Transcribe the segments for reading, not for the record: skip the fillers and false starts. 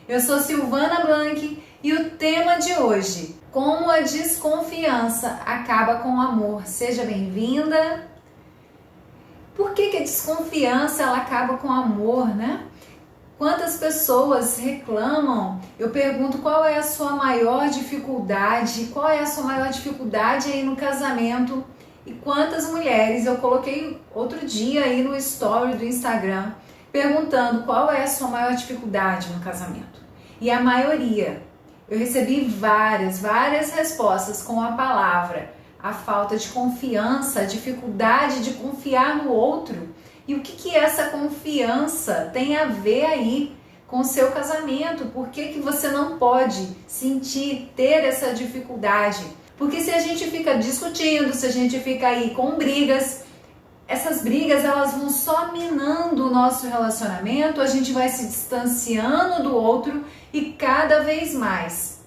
Eu sou Silvana Blanc e o tema de hoje, como a desconfiança acaba com o amor. Seja bem-vinda. Por que a desconfiança ela acaba com o amor, né? Quantas pessoas reclamam? Eu pergunto qual é a sua maior dificuldade, qual é a sua maior dificuldade aí no casamento? E quantas mulheres, eu coloquei outro dia aí no story do Instagram, perguntando qual é a sua maior dificuldade no casamento. E a maioria, eu recebi várias respostas com a palavra, a falta de confiança, a dificuldade de confiar no outro. E o que essa confiança tem a ver aí com o seu casamento? Por que você não pode ter essa dificuldade? Porque se a gente fica discutindo, se a gente fica aí com brigas, essas brigas elas vão só minando o nosso relacionamento, a gente vai se distanciando do outro e cada vez mais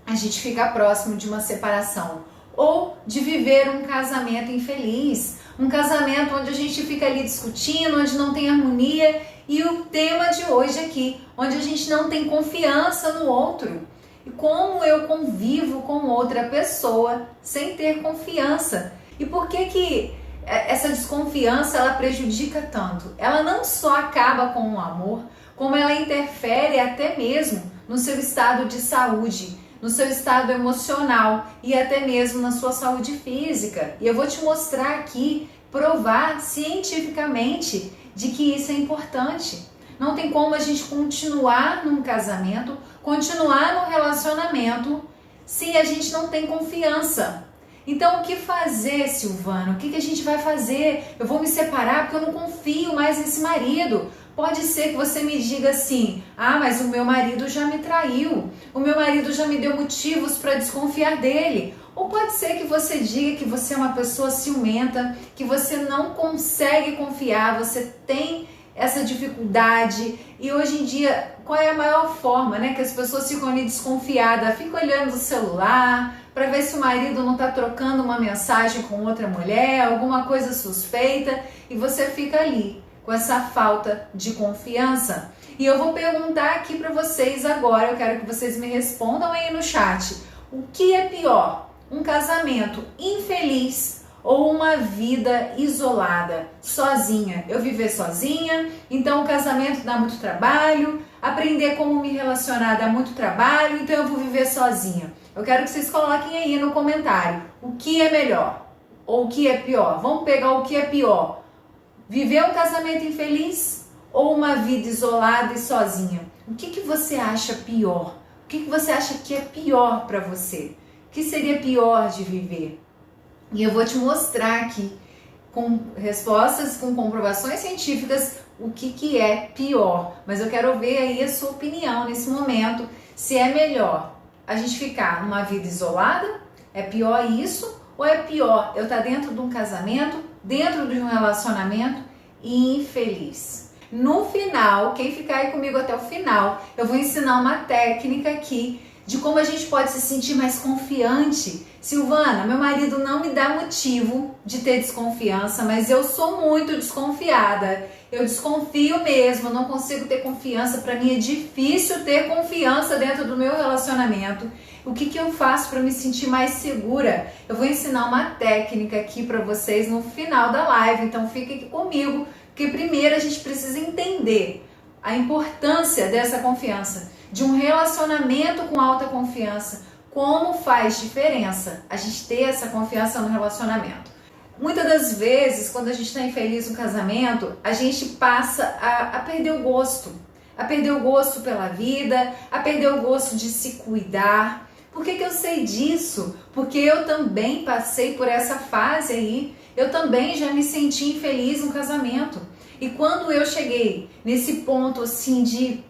a gente fica próximo de uma separação ou de viver um casamento infeliz, um casamento onde a gente fica ali discutindo, onde não tem harmonia e o tema de hoje aqui, onde a gente não tem confiança no outro. E como eu convivo com outra pessoa sem ter confiança? E por que essa desconfiança ela prejudica tanto? Ela não só acaba com o amor, como ela interfere até mesmo no seu estado de saúde, no seu estado emocional e até mesmo na sua saúde física. E eu vou te mostrar aqui, provar cientificamente de que isso é importante. Não tem como a gente continuar num casamento, continuar num relacionamento, se a gente não tem confiança. Então, o que fazer, Silvana? O que a gente vai fazer? Eu vou me separar porque eu não confio mais nesse marido. Pode ser que você me diga assim, mas o meu marido já me traiu, o meu marido já me deu motivos para desconfiar dele. Ou pode ser que você diga que você é uma pessoa ciumenta, que você não consegue confiar, você tem essa dificuldade. E hoje em dia, qual é a maior forma, né? Que as pessoas ficam ali desconfiadas, ficam olhando o celular para ver se o marido não está trocando uma mensagem com outra mulher, alguma coisa suspeita, e você fica ali com essa falta de confiança. E eu vou perguntar aqui para vocês agora, eu quero que vocês me respondam aí no chat. O que é pior? Um casamento infeliz ou uma vida isolada, sozinha? Eu viver sozinha, então o casamento dá muito trabalho, aprender como me relacionar dá muito trabalho, então eu vou viver sozinha. Eu quero que vocês coloquem aí no comentário o que é melhor ou o que é pior. Vamos pegar o que é pior. Viver um casamento infeliz ou uma vida isolada e sozinha? O que você acha pior? O que você acha que é pior para você? O que seria pior de viver? E eu vou te mostrar aqui com respostas, com comprovações científicas, o que é pior. Mas eu quero ver aí a sua opinião nesse momento, se é melhor a gente ficar numa vida isolada, é pior isso? Ou é pior eu estar dentro de um casamento, dentro de um relacionamento e infeliz? No final, quem ficar aí comigo até o final, eu vou ensinar uma técnica aqui de como a gente pode se sentir mais confiante. Silvana, meu marido não me dá motivo de ter desconfiança, mas eu sou muito desconfiada. Eu desconfio mesmo, não consigo ter confiança. Para mim é difícil ter confiança dentro do meu relacionamento. O que eu faço para me sentir mais segura? Eu vou ensinar uma técnica aqui para vocês no final da live, então fique aqui comigo, porque primeiro a gente precisa entender a importância dessa confiança, de um relacionamento com alta confiança. Como faz diferença a gente ter essa confiança no relacionamento. Muitas das vezes, quando a gente está infeliz no casamento, a gente passa a perder o gosto. A perder o gosto pela vida, a perder o gosto de se cuidar. Por que eu sei disso? Porque eu também passei por essa fase aí. Eu também já me senti infeliz no casamento. E quando eu cheguei nesse ponto assim de,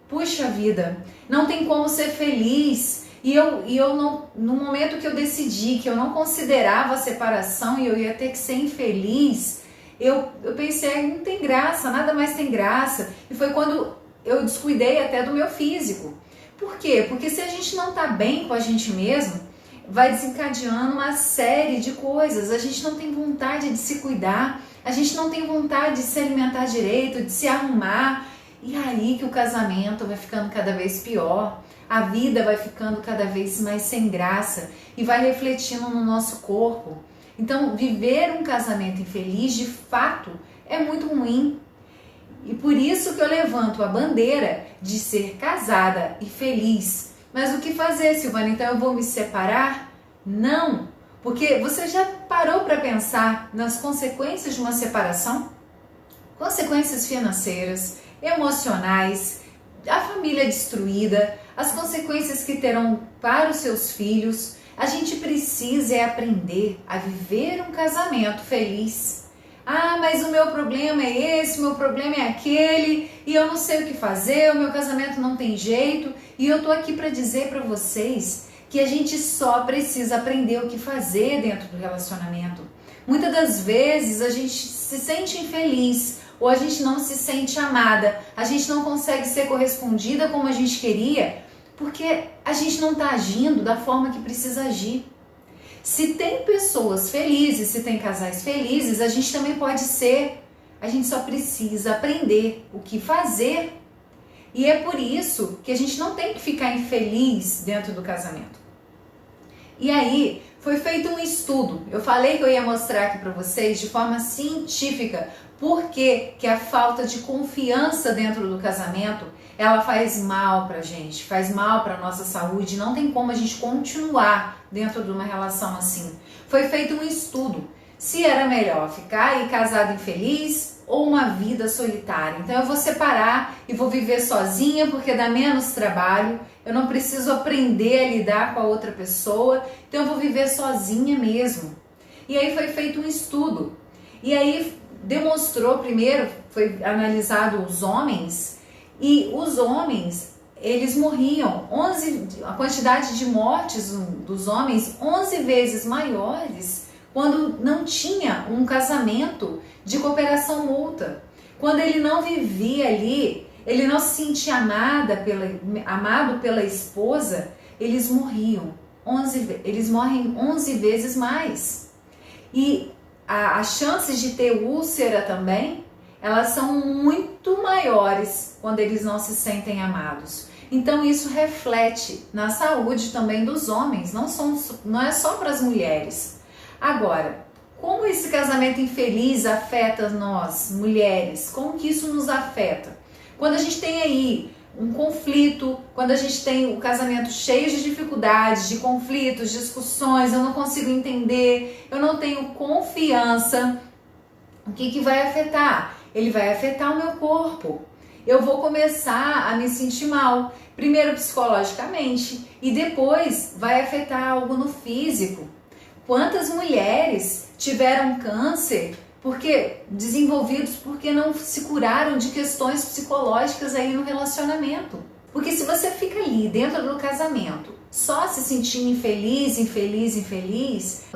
puxa vida, não tem como ser feliz. E eu não, no momento que eu decidi que eu não considerava a separação e eu ia ter que ser infeliz, eu pensei, não tem graça, nada mais tem graça. E foi quando eu descuidei até do meu físico. Por quê? Porque se a gente não tá bem com a gente mesmo, vai desencadeando uma série de coisas. A gente não tem vontade de se cuidar, a gente não tem vontade de se alimentar direito, de se arrumar. E aí que o casamento vai ficando cada vez pior, a vida vai ficando cada vez mais sem graça e vai refletindo no nosso corpo. Então, viver um casamento infeliz, de fato, é muito ruim. E por isso que eu levanto a bandeira de ser casada e feliz. Mas o que fazer, Silvana? Então eu vou me separar? Não, porque você já parou para pensar nas consequências de uma separação? Consequências financeiras, emocionais, a família destruída, as consequências que terão para os seus filhos. A gente precisa aprender a viver um casamento feliz. Ah, mas o meu problema é esse, o meu problema é aquele, e eu não sei o que fazer, o meu casamento não tem jeito. E eu tô aqui para dizer para vocês que a gente só precisa aprender o que fazer dentro do relacionamento. Muitas das vezes a gente se sente infeliz, ou a gente não se sente amada, a gente não consegue ser correspondida como a gente queria, porque a gente não está agindo da forma que precisa agir. Se tem pessoas felizes, se tem casais felizes, a gente também pode ser. A gente só precisa aprender o que fazer. E é por isso que a gente não tem que ficar infeliz dentro do casamento. E aí, foi feito um estudo. Eu falei que eu ia mostrar aqui para vocês de forma científica por que a falta de confiança dentro do casamento, ela faz mal pra gente, faz mal pra nossa saúde, não tem como a gente continuar dentro de uma relação assim. Foi feito um estudo se era melhor ficar aí casado infeliz ou uma vida solitária. Então eu vou separar e vou viver sozinha porque dá menos trabalho, eu não preciso aprender a lidar com a outra pessoa, então eu vou viver sozinha mesmo. E aí foi feito um estudo, e aí demonstrou primeiro, foi analisado os homens, e os homens, eles morriam, a quantidade de mortes dos homens 11 vezes maiores quando não tinha um casamento de cooperação mútua. Quando ele não vivia ali, ele não se sentia amado pela esposa, eles morriam, eles morrem 11 vezes mais. E as chances de ter úlcera também, elas são muito maiores quando eles não se sentem amados. Então isso reflete na saúde também dos homens, não é só para as mulheres. Agora, como esse casamento infeliz afeta nós, mulheres? Como que isso nos afeta? Quando a gente tem aí um conflito, quando a gente tem o casamento cheio de dificuldades, de conflitos, discussões, eu não consigo entender, eu não tenho confiança, o que vai afetar? Ele vai afetar o meu corpo. Eu vou começar a me sentir mal, primeiro psicologicamente e depois vai afetar algo no físico. Quantas mulheres tiveram câncer desenvolvidos porque não se curaram de questões psicológicas aí no relacionamento? Porque se você fica ali dentro do casamento só se sentindo infeliz,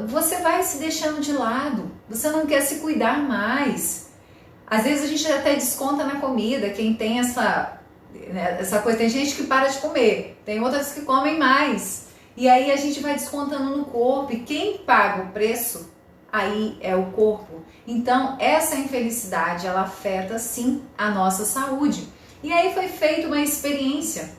você vai se deixando de lado, você não quer se cuidar mais. Às vezes a gente até desconta na comida, quem tem essa coisa, tem gente que para de comer, tem outras que comem mais. E aí a gente vai descontando no corpo, e quem paga o preço aí é o corpo. Então essa infelicidade, ela afeta sim a nossa saúde. E aí foi feita uma experiência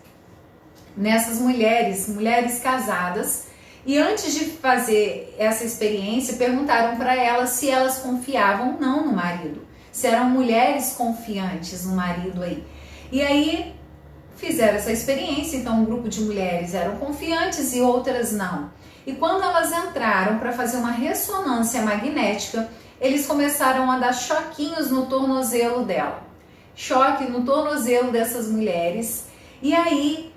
nessas mulheres casadas, e antes de fazer essa experiência, perguntaram para elas se elas confiavam ou não no marido, se eram mulheres confiantes no marido aí. E aí fizeram essa experiência, então um grupo de mulheres eram confiantes e outras não. E quando elas entraram para fazer uma ressonância magnética, eles começaram a dar choquinhos no tornozelo dela. Choque no tornozelo dessas mulheres. E aí,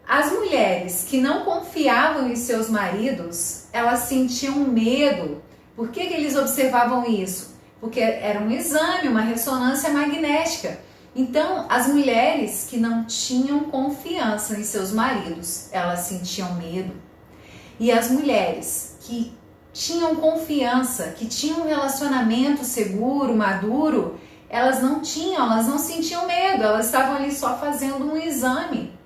as mulheres que não confiavam em seus maridos, elas sentiam medo. Por que eles observavam isso? Porque era um exame, uma ressonância magnética. Então, as mulheres que não tinham confiança em seus maridos, elas sentiam medo. E as mulheres que tinham confiança, que tinham um relacionamento seguro, maduro, elas não sentiam medo, elas estavam ali só fazendo um exame.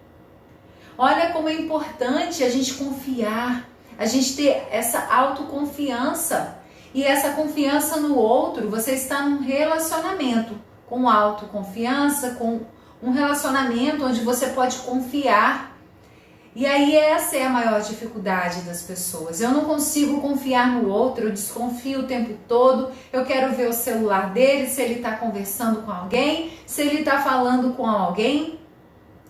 Olha como é importante a gente confiar, a gente ter essa autoconfiança. E essa confiança no outro, você está num relacionamento com autoconfiança, com um relacionamento onde você pode confiar. E aí essa é a maior dificuldade das pessoas. Eu não consigo confiar no outro, eu desconfio o tempo todo, eu quero ver o celular dele, se ele está conversando com alguém, se ele está falando com alguém.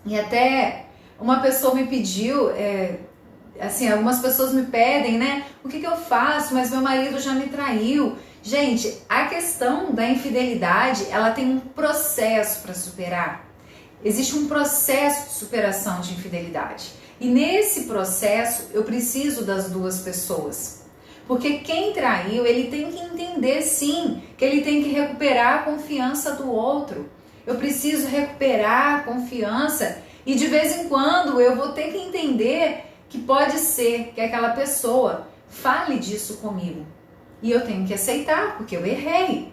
E até uma pessoa me pediu, assim, algumas pessoas me pedem, né? O que eu faço? Mas meu marido já me traiu. Gente, a questão da infidelidade, ela tem um processo para superar. Existe um processo de superação de infidelidade. E nesse processo eu preciso das duas pessoas. Porque quem traiu, ele tem que entender sim, que ele tem que recuperar a confiança do outro. Eu preciso recuperar a confiança e de vez em quando eu vou ter que entender que pode ser que aquela pessoa fale disso comigo. E eu tenho que aceitar, porque eu errei.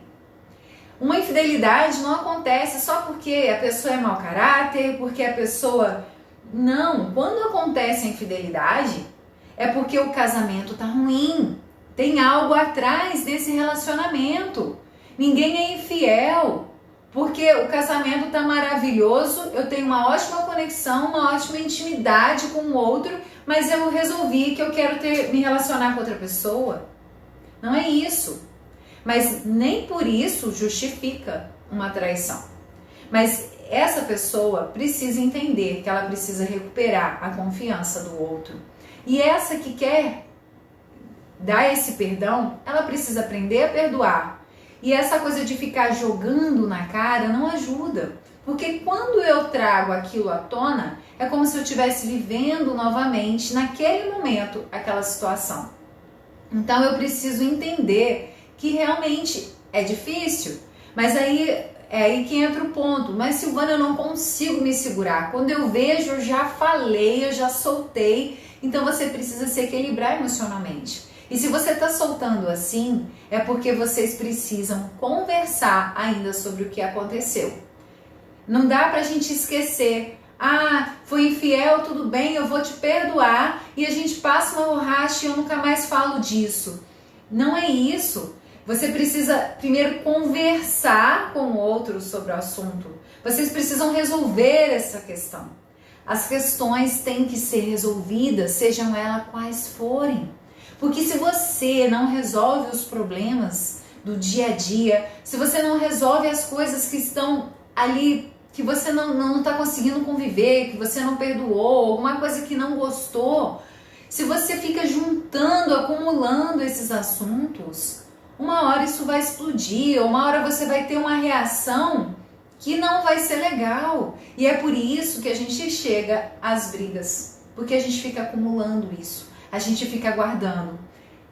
Uma infidelidade não acontece só porque a pessoa é mau caráter, porque a pessoa... Não, quando acontece a infidelidade, é porque o casamento tá ruim. Tem algo atrás desse relacionamento. Ninguém é infiel, porque o casamento tá maravilhoso, eu tenho uma ótima conexão, uma ótima intimidade com o outro, mas eu resolvi que eu quero me relacionar com outra pessoa. Não é isso. Mas nem por isso justifica uma traição. Mas essa pessoa precisa entender que ela precisa recuperar a confiança do outro. E essa que quer dar esse perdão, ela precisa aprender a perdoar. E essa coisa de ficar jogando na cara não ajuda. Porque quando eu trago aquilo à tona, é como se eu estivesse vivendo novamente, naquele momento, aquela situação. Então eu preciso entender que realmente é difícil, mas aí é aí que entra o ponto. Mas Silvana, eu não consigo me segurar. Quando eu vejo, eu já falei, eu já soltei. Então você precisa se equilibrar emocionalmente. E se você está soltando assim, é porque vocês precisam conversar ainda sobre o que aconteceu. Não dá pra gente esquecer. Ah, foi infiel, tudo bem, eu vou te perdoar. E a gente passa uma borracha e eu nunca mais falo disso. Não é isso. Você precisa primeiro conversar com o outro sobre o assunto. Vocês precisam resolver essa questão. As questões têm que ser resolvidas, sejam elas quais forem. Porque se você não resolve os problemas do dia a dia, se você não resolve as coisas que estão ali, que você não está conseguindo conviver, que você não perdoou, alguma coisa que não gostou, se você fica juntando, acumulando esses assuntos, uma hora isso vai explodir, ou uma hora você vai ter uma reação que não vai ser legal. E é por isso que a gente chega às brigas, porque a gente fica acumulando isso, a gente fica guardando.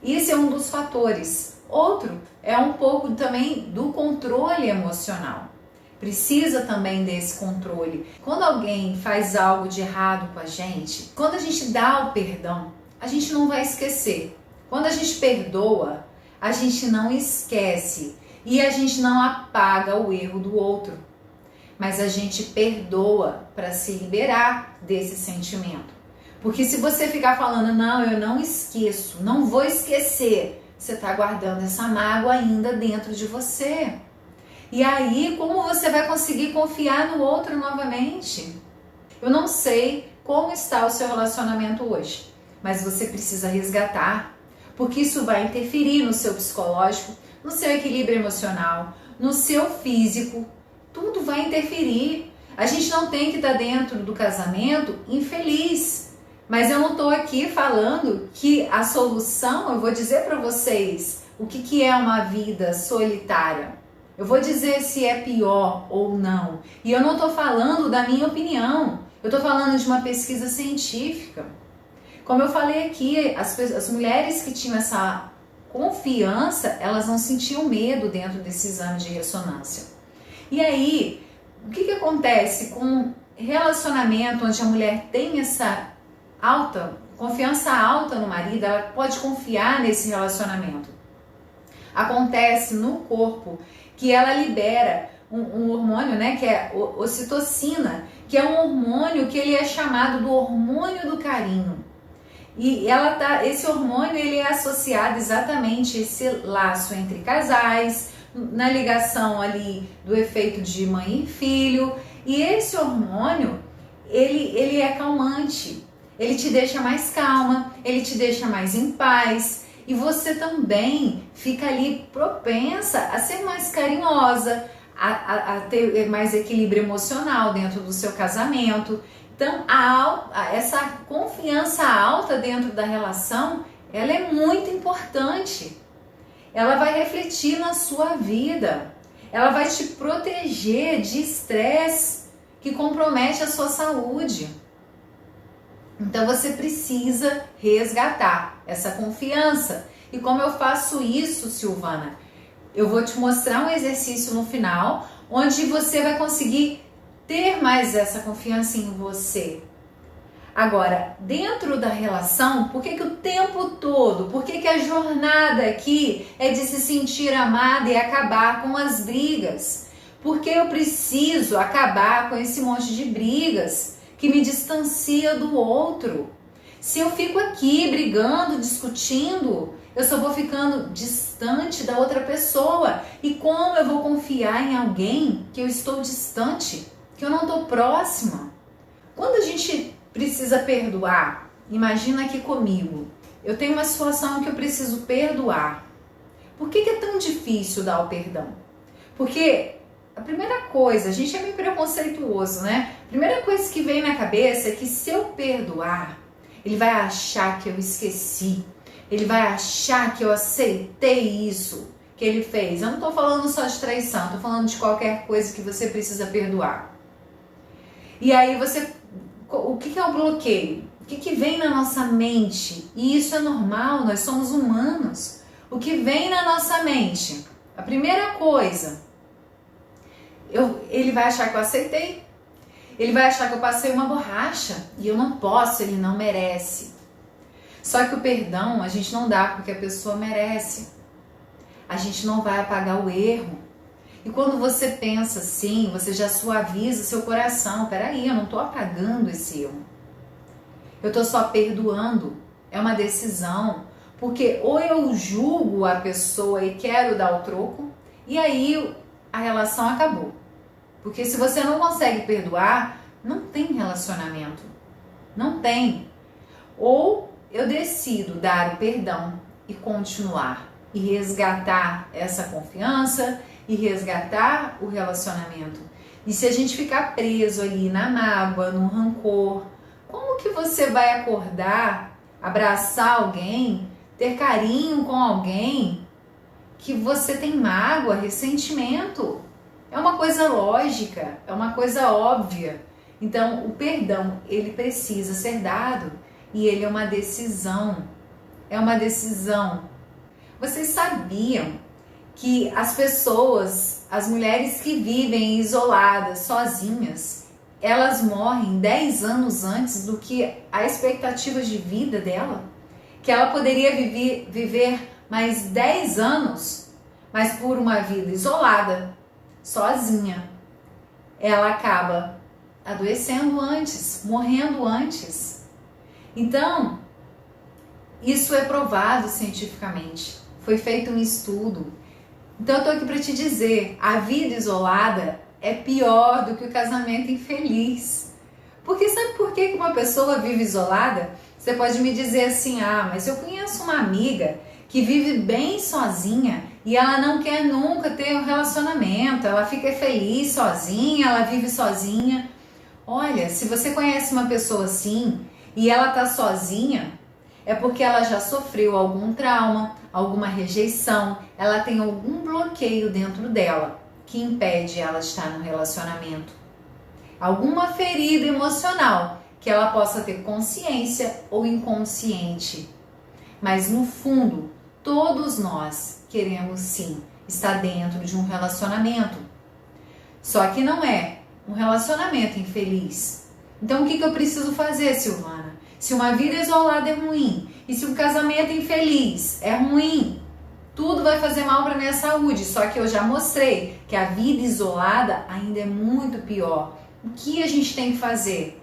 Esse é um dos fatores. Outro é um pouco também do controle emocional. Precisa também desse controle. Quando alguém faz algo de errado com a gente, quando a gente dá o perdão, a gente não vai esquecer. Quando a gente perdoa, a gente não esquece e a gente não apaga o erro do outro, mas a gente perdoa para se liberar desse sentimento. Porque se você ficar falando, não, eu não esqueço, não vou esquecer, você está guardando essa mágoa ainda dentro de você. E aí, como você vai conseguir confiar no outro novamente? Eu não sei como está o seu relacionamento hoje, mas você precisa resgatar. Porque isso vai interferir no seu psicológico, no seu equilíbrio emocional, no seu físico, tudo vai interferir. A gente não tem que estar dentro do casamento infeliz, mas eu não estou aqui falando que a solução, eu vou dizer para vocês o que é uma vida solitária. Eu vou dizer se é pior ou não. E eu não estou falando da minha opinião, eu estou falando de uma pesquisa científica. Como eu falei aqui, as mulheres que tinham essa confiança, elas não sentiam medo dentro desse exame de ressonância. E aí, o que acontece com relacionamento onde a mulher tem essa confiança alta no marido, ela pode confiar nesse relacionamento? Acontece no corpo que ela libera um hormônio, né, que é ocitocina, que é um hormônio que ele é chamado do hormônio do carinho. E esse hormônio ele é associado exatamente a esse laço entre casais, na ligação ali do efeito de mãe e filho. E esse hormônio, ele é calmante, ele te deixa mais calma, ele te deixa mais em paz, e você também fica ali propensa a ser mais carinhosa, a ter mais equilíbrio emocional dentro do seu casamento. Então, essa confiança alta dentro da relação, ela é muito importante. Ela vai refletir na sua vida, ela vai te proteger de estresse que compromete a sua saúde. Então você precisa resgatar essa confiança. E como eu faço isso, Silvana? Eu vou te mostrar um exercício no final, onde você vai conseguir ter mais essa confiança em você. Agora, dentro da relação, por que o tempo todo, por que a jornada aqui é de se sentir amada e acabar com as brigas? Porque eu preciso acabar com esse monte de brigas que me distancia do outro. Se eu fico aqui brigando, discutindo, eu só vou ficando distante da outra pessoa. E como eu vou confiar em alguém que eu estou distante, que eu não estou próxima? Quando a gente precisa perdoar, imagina aqui comigo, eu tenho uma situação que eu preciso perdoar. Por que é tão difícil dar o perdão? Porque a primeira coisa, a gente é meio preconceituoso, né? A primeira coisa que vem na cabeça é que se eu perdoar, ele vai achar que eu esqueci, ele vai achar que eu aceitei isso que ele fez. Eu não estou falando só de traição, estou falando de qualquer coisa que você precisa perdoar. E aí o que é o bloqueio? O que vem na nossa mente? E isso é normal, nós somos humanos. O que vem na nossa mente? A primeira coisa, ele vai achar que eu aceitei. Ele vai achar que eu passei uma borracha e eu não posso, ele não merece. Só que o perdão a gente não dá porque a pessoa merece. A gente não vai apagar o erro. E quando você pensa assim, você já suaviza seu coração. Peraí, eu não estou apagando esse erro. Eu estou só perdoando. É uma decisão. Porque ou eu julgo a pessoa e quero dar o troco, e aí a relação acabou. Porque se você não consegue perdoar, não tem relacionamento. Não tem. Ou eu decido dar o perdão e continuar. E resgatar essa confiança e resgatar o relacionamento. E se a gente ficar preso ali na mágoa, no rancor, como que você vai acordar, abraçar alguém, ter carinho com alguém que você tem mágoa, ressentimento? É uma coisa lógica, é uma coisa óbvia. Então, o perdão, ele precisa ser dado e ele é uma decisão. É uma decisão. Vocês sabiam que as pessoas, as mulheres que vivem isoladas, sozinhas, elas morrem 10 anos antes do que a expectativa de vida dela? Que ela poderia viver mais 10 anos, mas por uma vida isolada, sozinha, ela acaba adoecendo antes, morrendo antes. Então, isso é provado cientificamente. Foi feito um estudo. Então eu tô aqui para te dizer, a vida isolada é pior do que o casamento infeliz. Porque sabe por que uma pessoa vive isolada? Você pode me dizer assim, mas eu conheço uma amiga que vive bem sozinha e ela não quer nunca ter um relacionamento, ela fica feliz sozinha, ela vive sozinha. Olha, se você conhece uma pessoa assim e ela tá sozinha, é porque ela já sofreu algum trauma, alguma rejeição, ela tem algum bloqueio dentro dela que impede ela de estar no relacionamento. Alguma ferida emocional que ela possa ter consciência ou inconsciente. Mas no fundo, todos nós queremos sim estar dentro de um relacionamento. Só que não é um relacionamento infeliz. Então o que eu preciso fazer, Silvana? Se uma vida isolada é ruim e se um casamento infeliz é ruim, tudo vai fazer mal para minha saúde. Só que eu já mostrei que a vida isolada ainda é muito pior. O que a gente tem que fazer?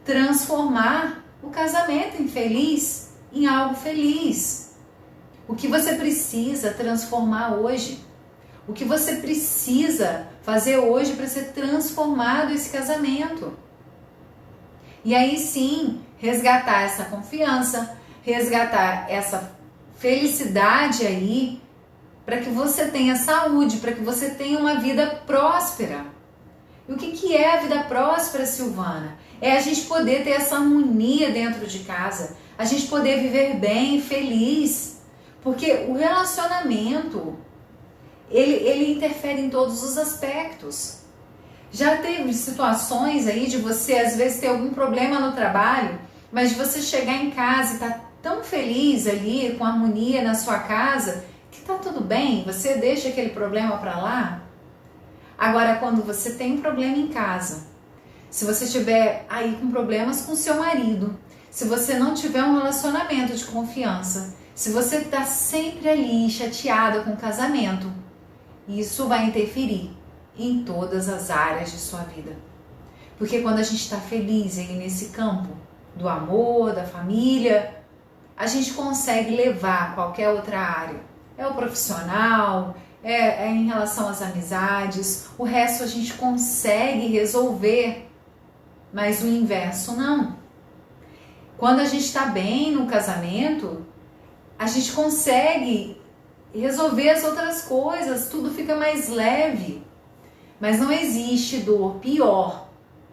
Transformar o casamento infeliz em algo feliz. O que você precisa transformar hoje? O que você precisa fazer hoje para ser transformado esse casamento. E aí sim, resgatar essa confiança, resgatar essa felicidade aí, para que você tenha saúde, para que você tenha uma vida próspera. E o que é a vida próspera, Silvana? É a gente poder ter essa harmonia dentro de casa, a gente poder viver bem, feliz, porque o relacionamento, ele interfere em todos os aspectos. Já teve situações aí de você às vezes ter algum problema no trabalho, mas de você chegar em casa e tá tão feliz ali, com harmonia na sua casa, que tá tudo bem, você deixa aquele problema para lá. Agora, quando você tem um problema em casa, se você estiver aí com problemas com seu marido, se você não tiver um relacionamento de confiança, se você tá sempre ali chateada com o casamento, isso vai interferir em todas as áreas de sua vida. Porque quando a gente está feliz aí nesse campo do amor, da família, a gente consegue levar qualquer outra área. É o profissional, é em relação às amizades, o resto a gente consegue resolver, mas o inverso não. Quando a gente está bem no casamento, a gente consegue resolver as outras coisas, tudo fica mais leve. Mas não existe dor pior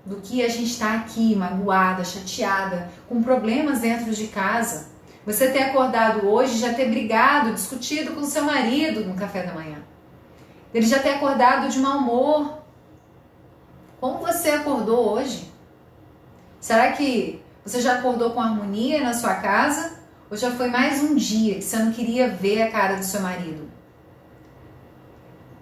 do que a gente estar aqui magoada, chateada, com problemas dentro de casa. Você ter acordado hoje, já ter brigado, discutido com seu marido no café da manhã. Ele já ter acordado de mau humor. Como você acordou hoje? Será que você já acordou com harmonia na sua casa? Ou já foi mais um dia que você não queria ver a cara do seu marido?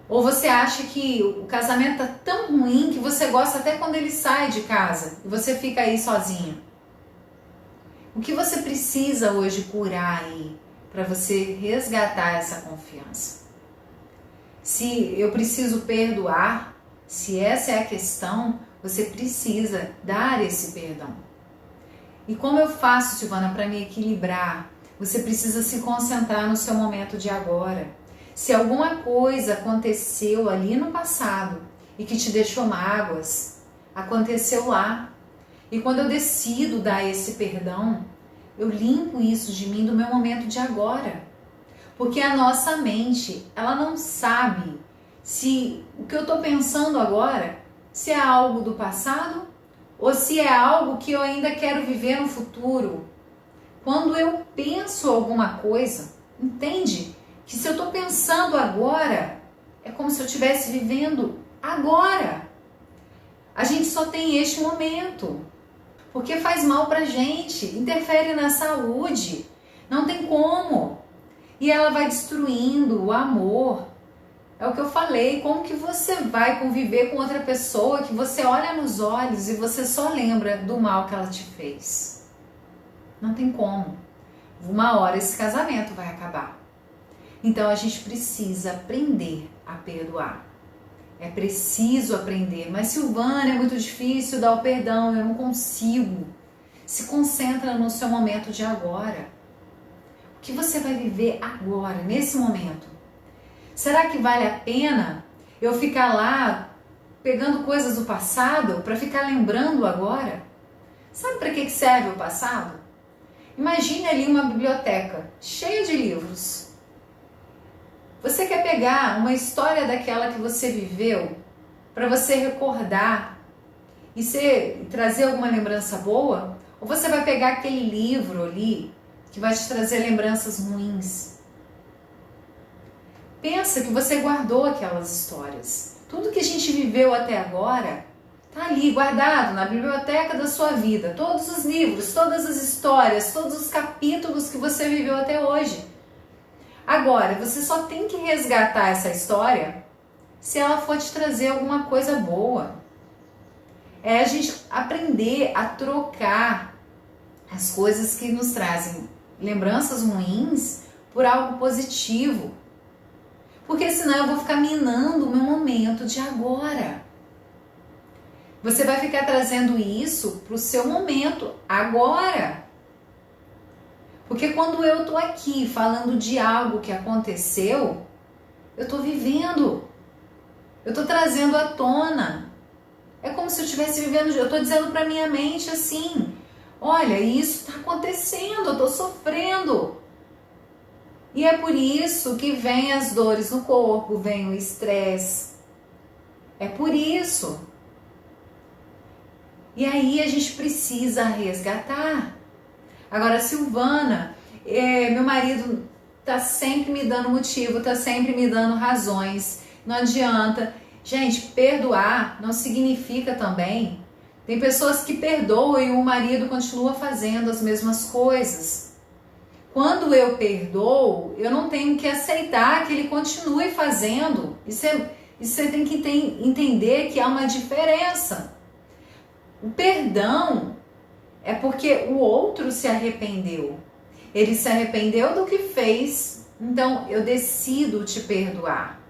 Ou você acha que o casamento tá tão ruim que você gosta até quando ele sai de casa e você fica aí sozinha? O que você precisa hoje curar aí para você resgatar essa confiança? Se eu preciso perdoar, se essa é a questão, você precisa dar esse perdão. E como eu faço, Silvana, para me equilibrar? Você precisa se concentrar no seu momento de agora. Se alguma coisa aconteceu ali no passado e que te deixou mágoas, aconteceu lá. E quando eu decido dar esse perdão, eu limpo isso de mim do meu momento de agora. Porque a nossa mente, ela não sabe se o que eu estou pensando agora, se é algo do passado ou se é algo que eu ainda quero viver no futuro. Quando eu penso alguma coisa, entende? Que se eu estou pensando agora, é como se eu estivesse vivendo agora. A gente só tem este momento, porque faz mal pra gente, interfere na saúde, não tem como. E ela vai destruindo o amor. É o que eu falei, como que você vai conviver com outra pessoa que você olha nos olhos e você só lembra do mal que ela te fez? Não tem como. Uma hora esse casamento vai acabar. Então a gente precisa aprender a perdoar. É preciso aprender. Mas Silvana, é muito difícil dar o perdão, eu não consigo. Se concentra no seu momento de agora. O que você vai viver agora, nesse momento? Será que vale a pena eu ficar lá pegando coisas do passado para ficar lembrando agora? Sabe para que serve o passado? Imagine ali uma biblioteca cheia de livros. Você quer pegar uma história daquela que você viveu para você recordar e trazer alguma lembrança boa? Ou você vai pegar aquele livro ali que vai te trazer lembranças ruins? Pensa que você guardou aquelas histórias. Tudo que a gente viveu até agora está ali guardado na biblioteca da sua vida. Todos os livros, todas as histórias, todos os capítulos que você viveu até hoje. Agora, você só tem que resgatar essa história se ela for te trazer alguma coisa boa. É a gente aprender a trocar as coisas que nos trazem lembranças ruins por algo positivo. Porque senão eu vou ficar minando o meu momento de agora. Você vai ficar trazendo isso para o seu momento agora. Porque quando eu tô aqui falando de algo que aconteceu, eu tô vivendo. Eu estou trazendo à tona. É como se eu estivesse vivendo, eu estou dizendo para minha mente assim, olha, isso está acontecendo, eu estou sofrendo. E é por isso que vem as dores no corpo, vem o estresse. É por isso. E aí a gente precisa resgatar. Agora, Silvana, meu marido tá sempre me dando motivo, tá sempre me dando razões. Não adianta. Gente, perdoar não significa também. Tem pessoas que perdoam e o marido continua fazendo as mesmas coisas. Quando eu perdoo, eu não tenho que aceitar que ele continue fazendo. Isso você tem que entender que há uma diferença. O perdão é porque o outro se arrependeu. Ele se arrependeu do que fez, então eu decido te perdoar.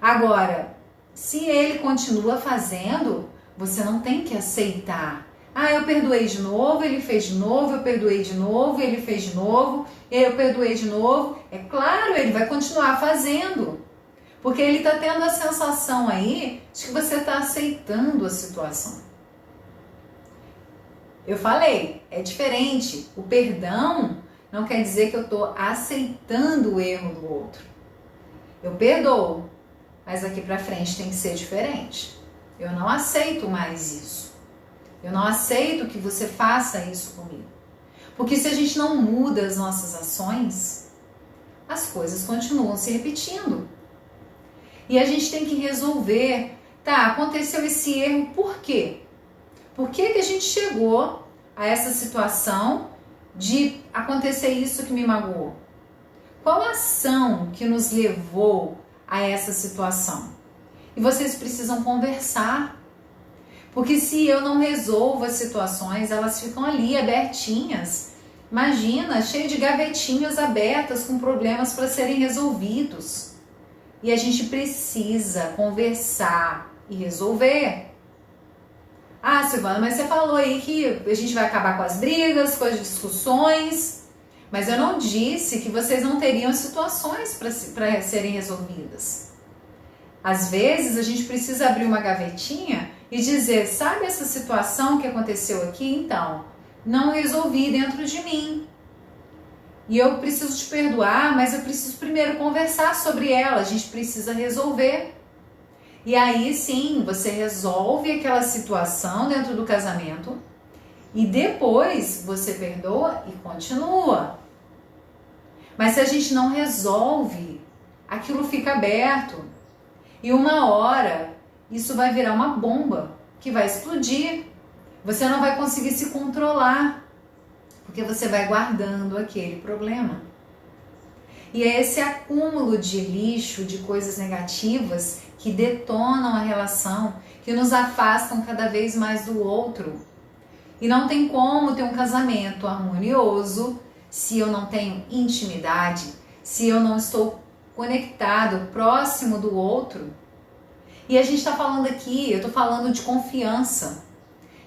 Agora, se ele continua fazendo, você não tem que aceitar. Ah, eu perdoei de novo, ele fez de novo, eu perdoei de novo, ele fez de novo, eu perdoei de novo. É claro, ele vai continuar fazendo. Porque ele está tendo a sensação aí de que você está aceitando a situação. Eu falei, é diferente. O perdão não quer dizer que eu estou aceitando o erro do outro. Eu perdoo, mas daqui para frente tem que ser diferente. Eu não aceito mais isso. Eu não aceito que você faça isso comigo. Porque se a gente não muda as nossas ações, as coisas continuam se repetindo. E a gente tem que resolver, tá, aconteceu esse erro, por quê? Por que a gente chegou a essa situação de acontecer isso que me magoou? Qual a ação que nos levou a essa situação? E vocês precisam conversar. Porque se eu não resolvo as situações, elas ficam ali abertinhas. Imagina, cheio de gavetinhas abertas com problemas para serem resolvidos. E a gente precisa conversar e resolver. Ah, Silvana, mas você falou aí que a gente vai acabar com as brigas, com as discussões, mas eu não disse que vocês não teriam situações para serem resolvidas. Às vezes a gente precisa abrir uma gavetinha e dizer, sabe essa situação que aconteceu aqui? Então, não resolvi dentro de mim. E eu preciso te perdoar, mas eu preciso primeiro conversar sobre ela, a gente precisa resolver. E aí sim, você resolve aquela situação dentro do casamento e depois você perdoa e continua. Mas se a gente não resolve, aquilo fica aberto. E uma hora isso vai virar uma bomba que vai explodir. Você não vai conseguir se controlar, porque você vai guardando aquele problema. E é esse acúmulo de lixo, de coisas negativas que detonam a relação, que nos afastam cada vez mais do outro. E não tem como ter um casamento harmonioso se eu não tenho intimidade, se eu não estou conectado, próximo do outro. E a gente está falando aqui, eu estou falando de confiança.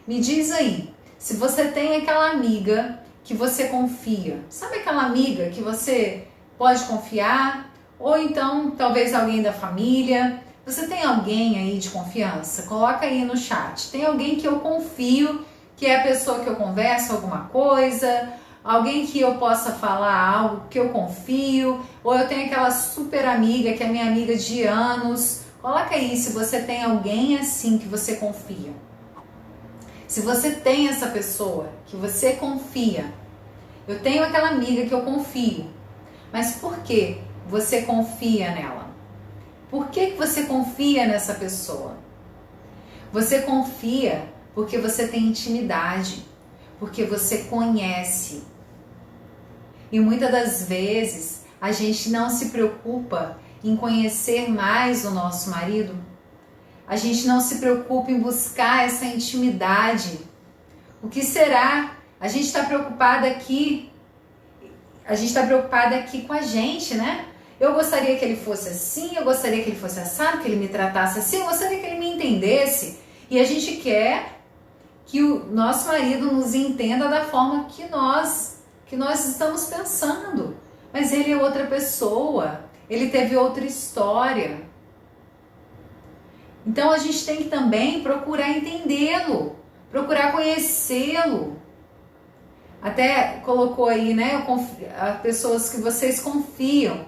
Me diz aí, se você tem aquela amiga que você confia, sabe aquela amiga que você pode confiar? Ou então, talvez alguém da família. Você tem alguém aí de confiança? Coloca aí no chat. Tem alguém que eu confio, que é a pessoa que eu converso alguma coisa, alguém que eu possa falar algo que eu confio, ou eu tenho aquela super amiga que é minha amiga de anos. Coloca aí se você tem alguém assim que você confia. Se você tem essa pessoa que você confia, eu tenho aquela amiga que eu confio, mas por que você confia nela? Por que você confia nessa pessoa? Você confia porque você tem intimidade, porque você conhece. E muitas das vezes a gente não se preocupa em conhecer mais o nosso marido. A gente não se preocupa em buscar essa intimidade. O que será? A gente está preocupada aqui. A gente está preocupada aqui com a gente, né? Eu gostaria que ele fosse assim, eu gostaria que ele fosse assado, que ele me tratasse assim, eu gostaria que ele me entendesse. E a gente quer que o nosso marido nos entenda da forma que nós estamos pensando. Mas ele é outra pessoa, ele teve outra história. Então a gente tem que também procurar entendê-lo, procurar conhecê-lo. Até colocou aí, né, pessoas que vocês confiam.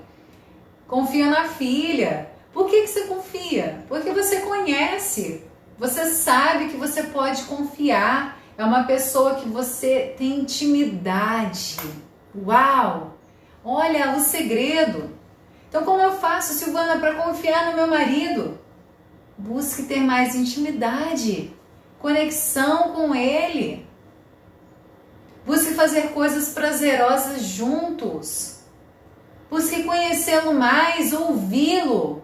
Confia na filha. Por que você confia? Porque você conhece. Você sabe que você pode confiar. É uma pessoa que você tem intimidade. Uau! Olha o segredo. Então como eu faço, Silvana, para confiar no meu marido? Busque ter mais intimidade, conexão com ele. Busque fazer coisas prazerosas juntos. Busque conhecê-lo mais, ouvi-lo.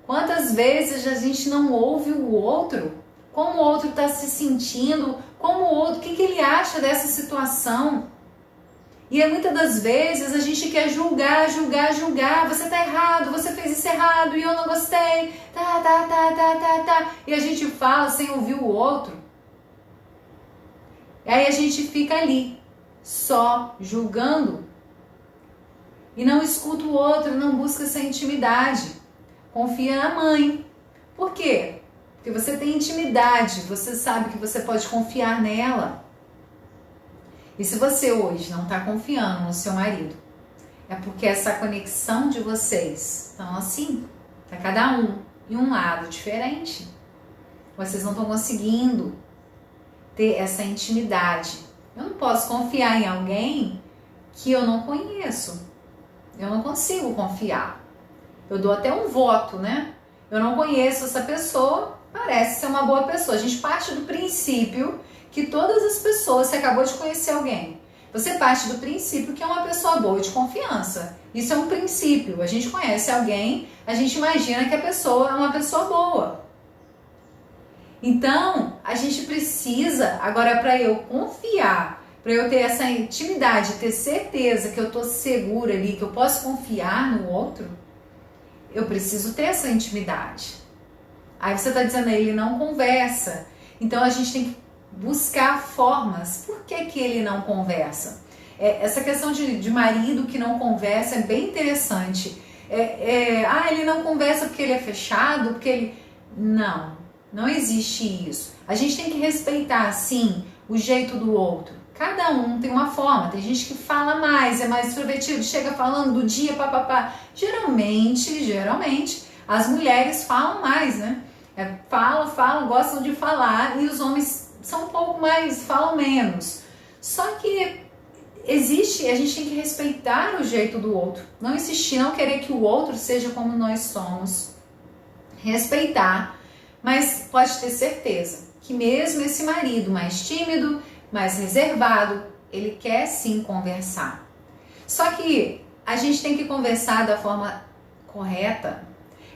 Quantas vezes a gente não ouve o outro? Como o outro está se sentindo? Como o outro, o que ele acha dessa situação? E muitas das vezes a gente quer julgar. Você tá errado, você fez isso errado e eu não gostei. E a gente fala sem ouvir o outro. E aí a gente fica ali, só julgando. E não escuta o outro, não busca essa intimidade. Confia na mãe. Por quê? Porque você tem intimidade, você sabe que você pode confiar nela. E se você hoje não está confiando no seu marido, é porque essa conexão de vocês estão assim, tá cada um em um lado diferente. Vocês não estão conseguindo ter essa intimidade. Eu não posso confiar em alguém que eu não conheço. Eu não consigo confiar. Eu dou até um voto, né? Eu não conheço essa pessoa, parece ser uma boa pessoa. A gente parte do princípio que todas as pessoas, você acabou de conhecer alguém, você parte do princípio que é uma pessoa boa e de confiança. Isso é um princípio. A gente conhece alguém, a gente imagina que a pessoa é uma pessoa boa. Então, a gente precisa, agora para eu confiar, para eu ter essa intimidade, ter certeza que eu estou segura ali, que eu posso confiar no outro, eu preciso ter essa intimidade. Aí você está dizendo, ele não conversa. Então a gente tem que buscar formas. Por que ele não conversa? Essa questão de marido que não conversa é bem interessante. Ele não conversa porque ele é fechado, porque ele... Não existe isso. A gente tem que respeitar, sim, o jeito do outro. Cada um tem uma forma. Tem gente que fala mais, é mais extrovertido, chega falando do dia, papapá. Geralmente, as mulheres falam mais, né? Falam, gostam de falar, e os homens são um pouco mais, falam menos. Só que a gente tem que respeitar o jeito do outro. Não insistir, não querer que o outro seja como nós somos. Respeitar, mas pode ter certeza que mesmo esse marido mais tímido, mais reservado, ele quer sim conversar. Só que a gente tem que conversar da forma correta.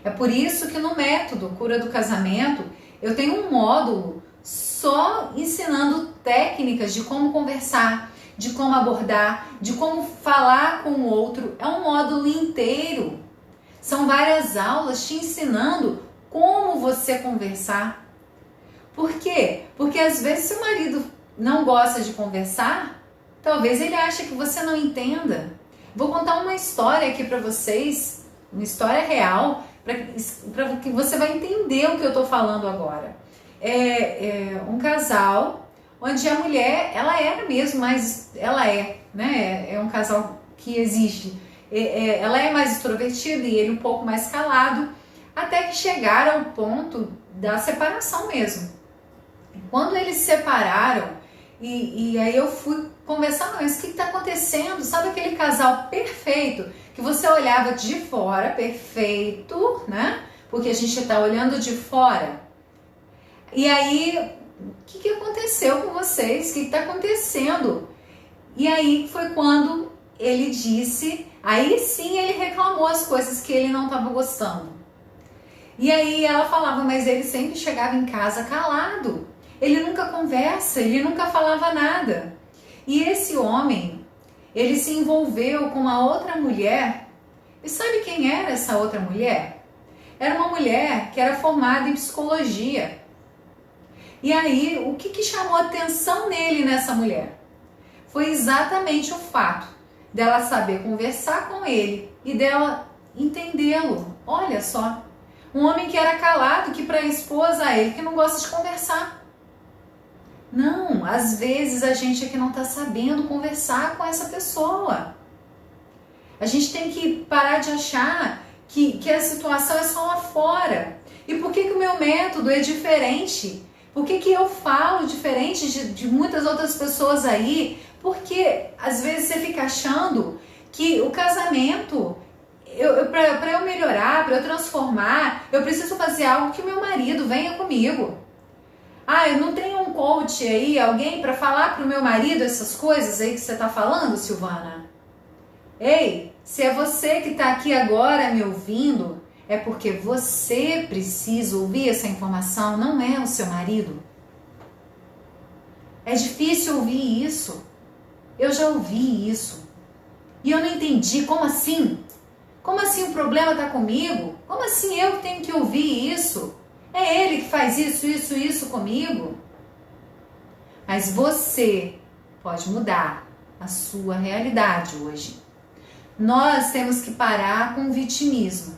É por isso que no método Cura do Casamento eu tenho um módulo só ensinando técnicas de como conversar, de como abordar, de como falar com o outro. É um módulo inteiro. São várias aulas te ensinando como você conversar. Por quê? Porque às vezes se o marido não gosta de conversar, talvez ele ache que você não entenda. Vou contar uma história aqui para vocês, uma história real, para que você vai entender o que eu estou falando agora. É um casal onde a mulher, ela era mesmo, mas ela né? É um casal que existe. Ela é mais extrovertida e ele um pouco mais calado, até que chegaram ao ponto da separação mesmo. Quando eles se separaram, e aí eu fui conversar, mas o que está acontecendo? Sabe aquele casal perfeito que você olhava de fora, perfeito, né? Porque a gente está olhando de fora. E aí, o que aconteceu com vocês? O que está acontecendo? E aí foi quando ele disse, aí sim ele reclamou as coisas que ele não estava gostando. E aí ela falava, mas ele sempre chegava em casa calado. Ele nunca conversa, ele nunca falava nada. E esse homem, ele se envolveu com uma outra mulher. E sabe quem era essa outra mulher? Era uma mulher que era formada em psicologia. E aí, o que chamou a atenção nele nessa mulher? Foi exatamente o fato dela saber conversar com ele e dela entendê-lo. Olha só, Um homem que era calado, que para a esposa, ele que não gosta de conversar. Não, às vezes a gente é que não está sabendo conversar com essa pessoa. A gente tem que parar de achar que a situação é só lá fora. E por que o meu método é diferente? Por que eu falo diferente de muitas outras pessoas aí? Porque às vezes você fica achando que o casamento, para eu melhorar, para eu transformar, eu preciso fazer algo que o meu marido venha comigo. Ah, eu não tenho um coach aí, alguém para falar pro meu marido essas coisas aí que você tá falando, Silvana? Ei, se é você que tá aqui agora me ouvindo, é porque você precisa ouvir essa informação, não é o seu marido. É difícil ouvir isso. Eu já ouvi isso. E eu não entendi, como assim? Como assim o problema tá comigo? Como assim eu tenho que ouvir isso? É ele que faz isso comigo? Mas você pode mudar a sua realidade hoje. Nós temos que parar com o vitimismo.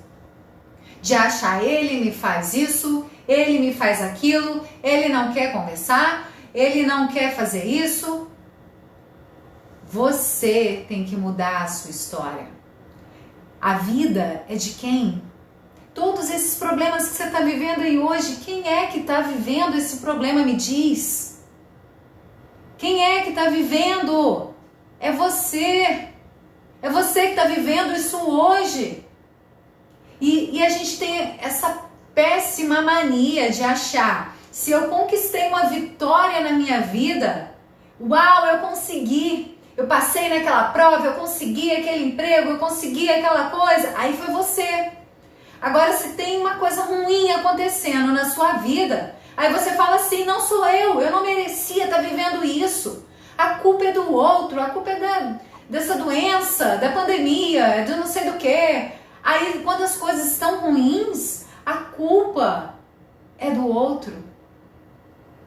De achar, ele me faz isso, ele me faz aquilo, ele não quer conversar, ele não quer fazer isso. Você tem que mudar a sua história. A vida é de quem? Todos esses problemas que você está vivendo aí hoje, quem é que está vivendo esse problema? Me diz. Quem é que está vivendo? É você. É você que está vivendo isso hoje. E a gente tem essa péssima mania de achar, se eu conquistei uma vitória na minha vida, uau, eu consegui, eu passei naquela prova, eu consegui aquele emprego, eu consegui aquela coisa, aí foi você. Agora, se tem uma coisa ruim acontecendo na sua vida, aí você fala assim, não sou eu não merecia estar vivendo isso, a culpa é do outro, a culpa é dessa doença, da pandemia, de não sei do que. Aí, quando as coisas estão ruins, a culpa é do outro.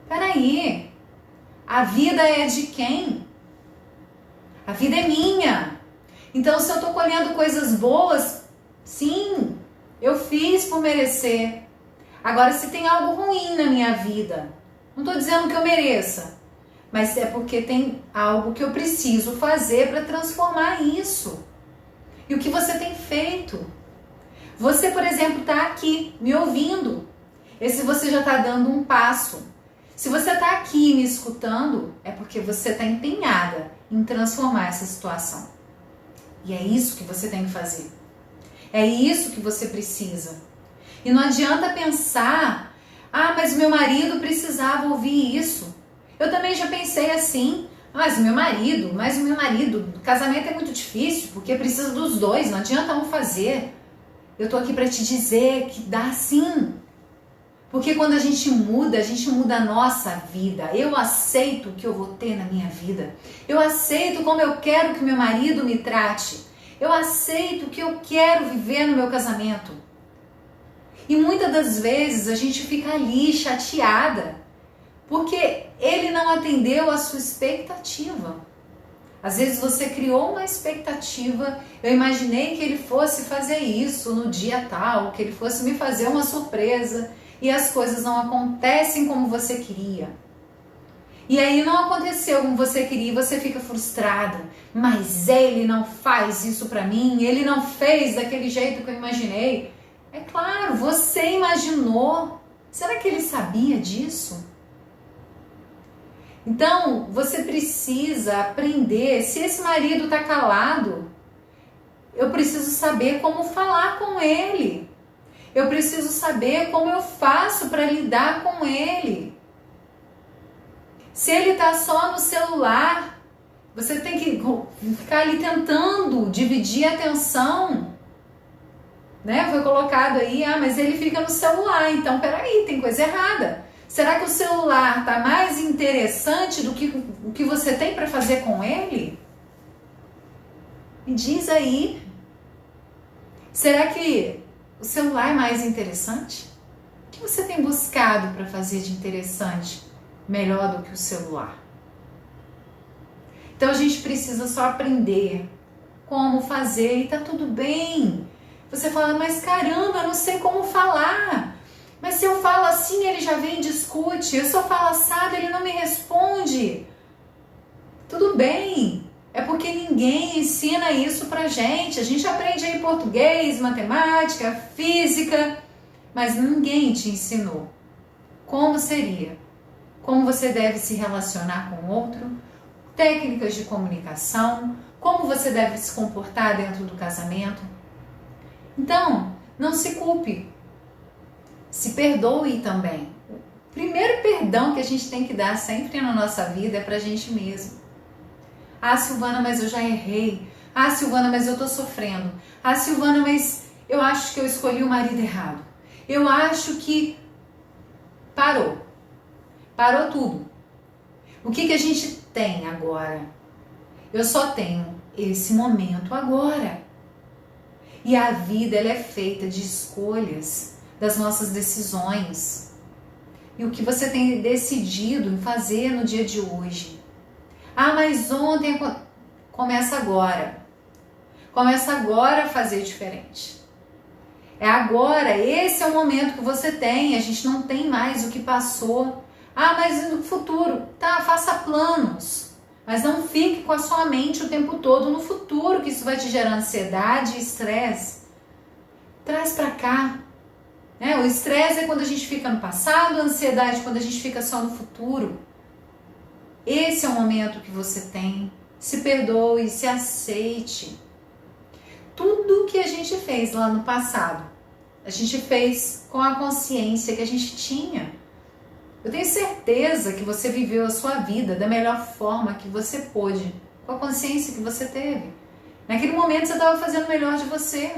Peraí, a vida é de quem? A vida é minha. Então, se eu estou colhendo coisas boas, sim, eu fiz por merecer. Agora, se tem algo ruim na minha vida, não estou dizendo que eu mereça, mas é porque tem algo que eu preciso fazer para transformar isso. E o que você tem feito? Você, por exemplo, está aqui me ouvindo. Esse você já está dando um passo. Se você está aqui me escutando, é porque você está empenhada em transformar essa situação. E é isso que você tem que fazer. É isso que você precisa. E não adianta pensar, mas meu marido precisava ouvir isso. Eu também já pensei assim, mas o meu marido, o casamento é muito difícil, porque precisa dos dois, não adianta um fazer. Eu tô aqui para te dizer que dá sim. Porque quando a gente muda a nossa vida. Eu aceito o que eu vou ter na minha vida. Eu aceito como eu quero que meu marido me trate. Eu aceito o que eu quero viver no meu casamento. E muitas das vezes a gente fica ali chateada, porque ele não atendeu a sua expectativa. Às vezes você criou uma expectativa, eu imaginei que ele fosse fazer isso no dia tal, que ele fosse me fazer uma surpresa, e as coisas não acontecem como você queria. E aí não aconteceu como você queria e você fica frustrada. Mas ele não faz isso pra mim, ele não fez daquele jeito que eu imaginei. É claro, você imaginou. Será que ele sabia disso? Então, você precisa aprender, se esse marido está calado, eu preciso saber como falar com ele. Eu preciso saber como eu faço para lidar com ele. Se ele está só no celular, você tem que ficar ali tentando dividir a atenção. Né? Foi colocado aí, mas ele fica no celular, então peraí, tem coisa errada. Será que o celular está mais interessante do que o que você tem para fazer com ele? Me diz aí. Será que o celular é mais interessante? O que você tem buscado para fazer de interessante, melhor do que o celular? Então a gente precisa só aprender como fazer e tá tudo bem. Você fala, mas caramba, eu não sei como falar. Mas se eu falo assim, ele já vem e discute. Eu só falo assado, ele não me responde. Tudo bem. É porque ninguém ensina isso pra gente. A gente aprende aí português, matemática, física, mas ninguém te ensinou. Como seria? Como você deve se relacionar com o outro? Técnicas de comunicação? Como você deve se comportar dentro do casamento? Então, não se culpe. Se perdoe também. O primeiro perdão que a gente tem que dar sempre na nossa vida é pra gente mesmo. Ah, Silvana, mas eu já errei. Ah, Silvana, mas eu tô sofrendo. Ah, Silvana, mas eu acho que eu escolhi o marido errado. Eu acho que parou. Parou tudo. O que a gente tem agora? Eu só tenho esse momento agora. E a vida, ela é feita de escolhas, das nossas decisões. E o que você tem decidido em fazer no dia de hoje. Ah, mas ontem... Começa agora. Começa agora a fazer diferente. É agora, esse é o momento que você tem. A gente não tem mais o que passou. Ah, mas no futuro, tá, faça planos. Mas não fique com a sua mente o tempo todo no futuro, que isso vai te gerar ansiedade e estresse. Traz pra cá. O estresse é quando a gente fica no passado, a ansiedade é quando a gente fica só no futuro. Esse é o momento que você tem. Se perdoe, se aceite. Tudo que a gente fez lá no passado, a gente fez com a consciência que a gente tinha. Eu tenho certeza que você viveu a sua vida da melhor forma que você pôde, com a consciência que você teve. Naquele momento você estava fazendo o melhor de você.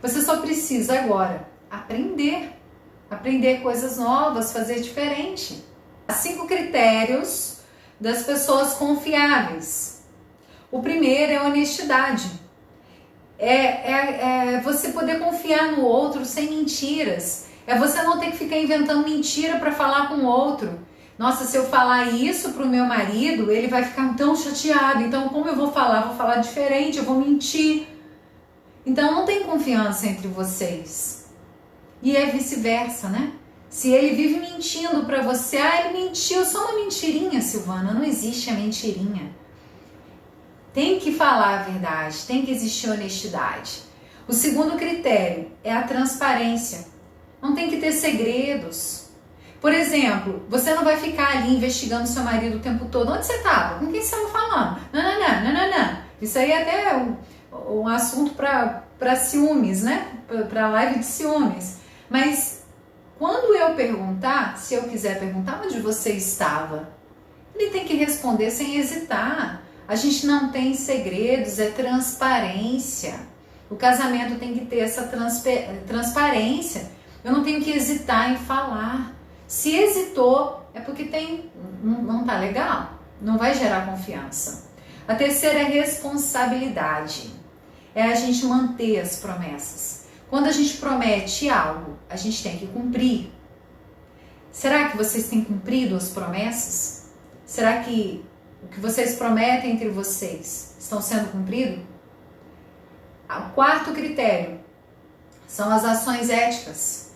Você só precisa agora aprender coisas novas, fazer diferente. 5 critérios das pessoas confiáveis. O primeiro é a honestidade. É você poder confiar no outro sem mentiras. É você não ter que ficar inventando mentira para falar com o outro. Nossa, se eu falar isso pro meu marido, ele vai ficar tão chateado. Então, como eu vou falar? Vou falar diferente, eu vou mentir. Então, não tem confiança entre vocês. E é vice-versa, né? Se ele vive mentindo para você, ele mentiu, só uma mentirinha, Silvana, não existe a mentirinha. Tem que falar a verdade, tem que existir honestidade. O segundo critério é a transparência. Não tem que ter segredos. Por exemplo, você não vai ficar ali investigando seu marido o tempo todo. Onde você estava? Com quem você estava falando? Não. Isso aí é até um assunto para ciúmes, né? Para live de ciúmes. Mas quando eu perguntar, se eu quiser perguntar onde você estava, ele tem que responder sem hesitar. A gente não tem segredos, é transparência. O casamento tem que ter essa transparência. Eu não tenho que hesitar em falar. Se hesitou, é porque não tá legal. Não vai gerar confiança. A terceira é responsabilidade. É a gente manter as promessas. Quando a gente promete algo, a gente tem que cumprir. Será que vocês têm cumprido as promessas? Será que o que vocês prometem entre vocês estão sendo cumprido? O quarto critério são as ações éticas.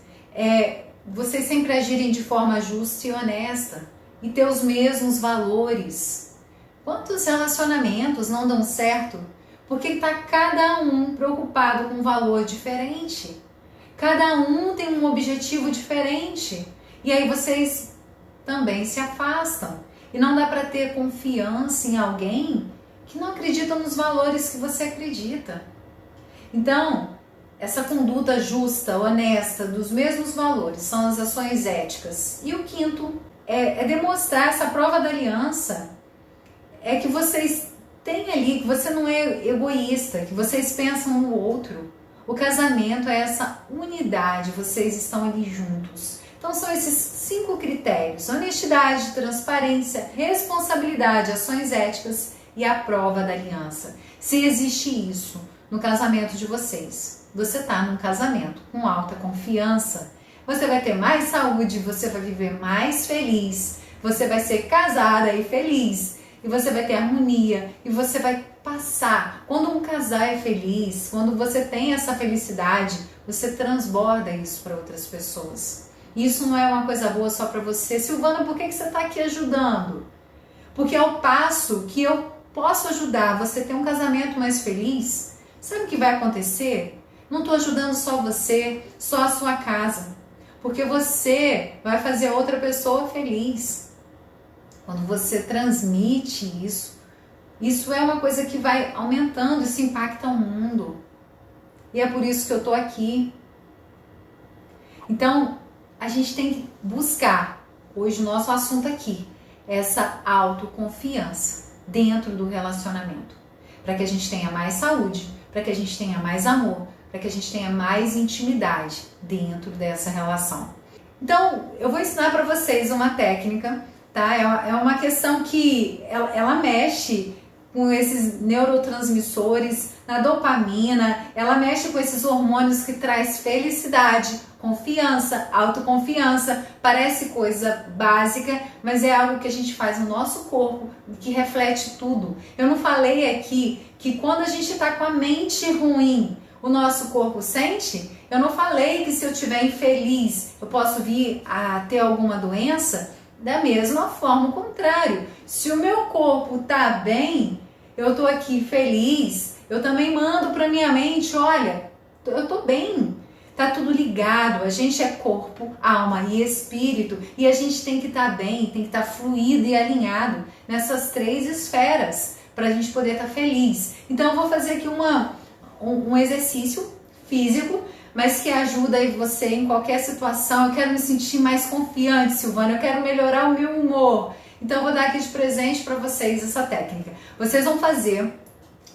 Vocês sempre agirem de forma justa e honesta e ter os mesmos valores. Quantos relacionamentos não dão certo? Porque está cada um preocupado com um valor diferente. Cada um tem um objetivo diferente. E aí vocês também se afastam. E não dá para ter confiança em alguém que não acredita nos valores que você acredita. Então, essa conduta justa, honesta, dos mesmos valores, são as ações éticas. E o quinto é demonstrar essa prova da aliança. É que vocês têm ali, que você não é egoísta, que vocês pensam no outro. O casamento é essa unidade, vocês estão ali juntos. Então são esses 5 critérios: honestidade, transparência, responsabilidade, ações éticas e a prova da aliança. Se existe isso no casamento de vocês, você está num casamento com alta confiança, você vai ter mais saúde, você vai viver mais feliz, você vai ser casada e feliz. e você vai ter harmonia, e você vai passar. Quando um casal é feliz, quando você tem essa felicidade, você transborda isso para outras pessoas. Isso não é uma coisa boa só para você. Silvana, por que você está aqui ajudando? Porque ao passo que eu posso ajudar você a ter um casamento mais feliz, sabe o que vai acontecer? Não estou ajudando só você, só a sua casa. Porque você vai fazer outra pessoa feliz. Quando você transmite isso, isso é uma coisa que vai aumentando, isso impacta o mundo. E é por isso que eu estou aqui. Então, a gente tem que buscar, hoje o nosso assunto aqui, essa autoconfiança dentro do relacionamento. Para que a gente tenha mais saúde, para que a gente tenha mais amor, para que a gente tenha mais intimidade dentro dessa relação. Então, eu vou ensinar para vocês uma técnica, tá? É uma questão que ela mexe com esses neurotransmissores, na dopamina, ela mexe com esses hormônios que traz felicidade, confiança, autoconfiança. Parece coisa básica, mas é algo que a gente faz no nosso corpo, que reflete tudo. Eu não falei aqui que quando a gente está com a mente ruim, o nosso corpo sente? Eu não falei que se eu estiver infeliz, eu posso vir a ter alguma doença? Da mesma forma, o contrário. Se o meu corpo tá bem, eu tô aqui feliz, eu também mando pra minha mente, olha, eu tô bem. Tá tudo ligado, a gente é corpo, alma e espírito, e a gente tem que estar bem, tem que estar fluido e alinhado nessas 3 esferas, pra gente poder estar feliz. Então eu vou fazer aqui um exercício físico, mas que ajuda aí você em qualquer situação. Eu quero me sentir mais confiante, Silvana, eu quero melhorar o meu humor. Então eu vou dar aqui de presente para vocês essa técnica. Vocês vão fazer,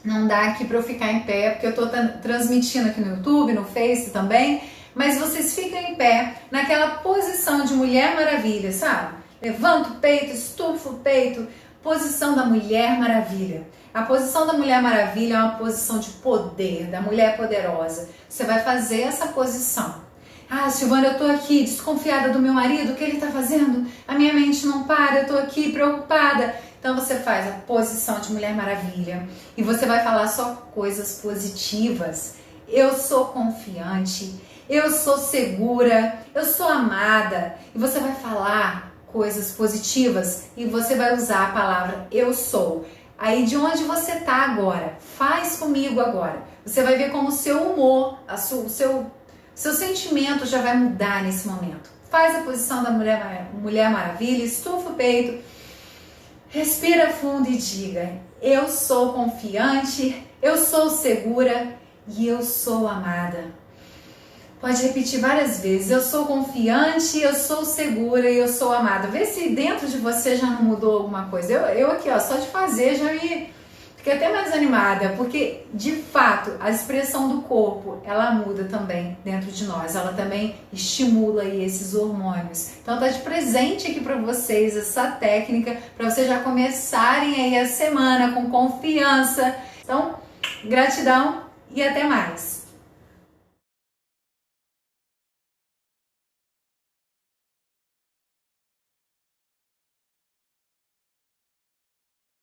não dá aqui para eu ficar em pé, porque eu tô transmitindo aqui no YouTube, no Face também, mas vocês ficam em pé, naquela posição de Mulher Maravilha, sabe? Levanta o peito, estufa o peito, posição da Mulher Maravilha. A posição da Mulher Maravilha é uma posição de poder, da mulher poderosa. Você vai fazer essa posição. Ah, Silvana, eu tô aqui desconfiada do meu marido, o que ele tá fazendo? A minha mente não para, eu tô aqui preocupada. Então você faz a posição de Mulher Maravilha e você vai falar só coisas positivas. Eu sou confiante, eu sou segura, eu sou amada. E você vai falar coisas positivas e você vai usar a palavra eu sou. Aí de onde você tá agora, faz comigo agora. Você vai ver como o seu humor, o seu sentimento já vai mudar nesse momento. Faz a posição da Mulher Maravilha, estufa o peito, respira fundo e diga: eu sou confiante, eu sou segura e eu sou amada. Pode repetir várias vezes: eu sou confiante, eu sou segura e eu sou amada. Vê se dentro de você já não mudou alguma coisa. Eu aqui, ó, só de fazer já fiquei até mais animada, porque de fato a expressão do corpo, ela muda também dentro de nós, ela também estimula aí esses hormônios. Então tá de presente aqui para vocês essa técnica, para vocês já começarem aí a semana com confiança. Então, gratidão e até mais!